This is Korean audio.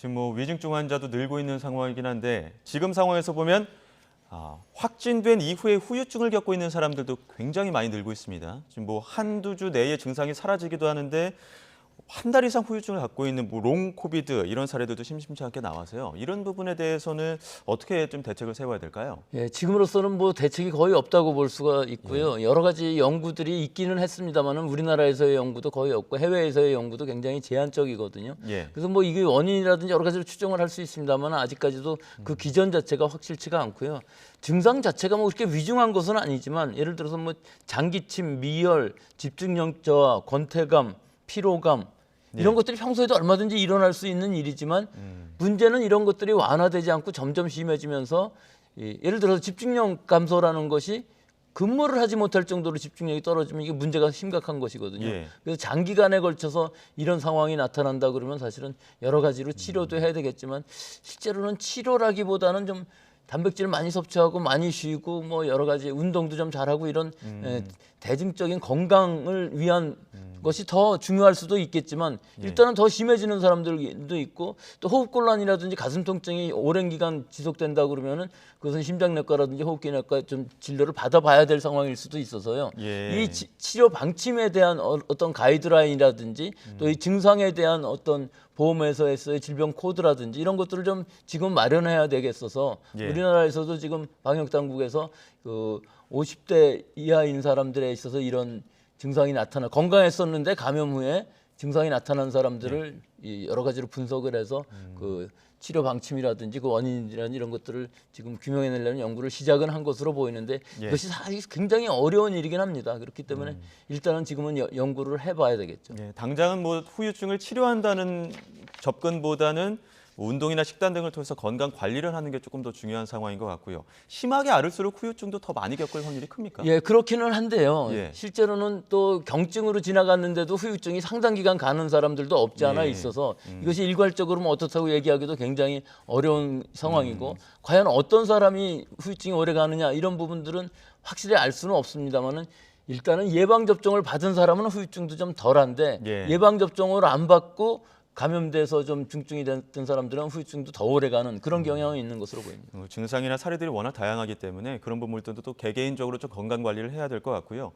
지금 뭐 위중증 환자도 늘고 있는 상황이긴 한데 지금 상황에서 보면 확진된 이후에 후유증을 겪고 있는 사람들도 굉장히 많이 늘고 있습니다. 지금 뭐 한두 주 내에 증상이 사라지기도 하는데 한 달 이상 후유증을 갖고 있는 뭐 롱 코비드 이런 사례들도 심심치 않게 나와서요. 이런 부분에 대해서는 어떻게 좀 대책을 세워야 될까요? 예, 지금으로서는 뭐 대책이 거의 없다고 볼 수가 있고요. 여러 가지 연구들이 있기는 했습니다만은 우리나라에서의 연구도 거의 없고 해외에서의 연구도 굉장히 제한적이거든요. 예. 그래서 뭐 이게 원인이라든지 여러 가지로 추정을 할 수 있습니다만 아직까지도 그 기전 자체가 확실치가 않고요. 증상 자체가 뭐 그렇게 위중한 것은 아니지만 예를 들어서 뭐 장기침, 미열, 집중력 저하, 권태감, 피로감 이런 것들이 평소에도 얼마든지 일어날 수 있는 일이지만 문제는 이런 것들이 완화되지 않고 점점 심해지면서 예를 들어서 집중력 감소라는 것이 근무를 하지 못할 정도로 집중력이 떨어지면 이게 문제가 심각한 것이거든요. 예. 그래서 장기간에 걸쳐서 이런 상황이 나타난다 그러면 사실은 여러 가지로 치료도 해야 되겠지만 실제로는 치료라기보다는 좀 단백질 많이 섭취하고 많이 쉬고 뭐 여러 가지 운동도 좀 잘하고 이런 대중적인 건강을 위한 것이 더 중요할 수도 있겠지만 일단은 더 심해지는 사람들도 있고 또 호흡곤란이라든지 가슴 통증이 오랜 기간 지속된다 그러면은 그것은 심장내과라든지 호흡기내과 좀 진료를 받아봐야 될 상황일 수도 있어서요. 예. 이 치료 방침에 대한 어떤 가이드라인이라든지 또 이 증상에 대한 어떤 보험회사에서의 질병 코드라든지 이런 것들을 좀 지금 마련해야 되겠어서 예. 우리나라에서도 지금 방역 당국에서 그 50대 이하인 사람들에 있어서 이런 증상이 나타나 건강했었는데 감염 후에 증상이 나타난 사람들을 이 여러 가지로 분석을 해서 그 치료 방침이라든지 그 원인이라든지 이런 것들을 지금 규명해내려는 연구를 시작은 한 것으로 보이는데 예. 이것이 사실 굉장히 어려운 일이긴 합니다. 그렇기 때문에 일단은 지금은 연구를 해봐야 되겠죠. 예, 당장은 뭐 후유증을 치료한다는 접근보다는 뭐 운동이나 식단 등을 통해서 건강 관리를 하는 게 조금 더 중요한 상황인 것 같고요. 심하게 앓을수록 후유증도 더 많이 겪을 확률이 큽니까? 예, 그렇기는 한데요. 예. 실제로는 또 경증으로 지나갔는데도 후유증이 상당 기간 가는 사람들도 없지 않아 예. 있어서 이것이 일괄적으로 뭐 어떻다고 얘기하기도 굉장히 어려운 상황이고 과연 어떤 사람이 후유증이 오래 가느냐 이런 부분들은 확실히 알 수는 없습니다만은 일단은 예방 접종을 받은 사람은 후유증도 좀 덜한데 예. 예방 접종을 안 받고 감염돼서 좀 중증이 됐던 사람들은 후유증도 더 오래 가는 그런 경향이 있는 것으로 보입니다. 증상이나 사례들이 워낙 다양하기 때문에 그런 부분들도 또 개개인적으로 좀 건강 관리를 해야 될 것 같고요.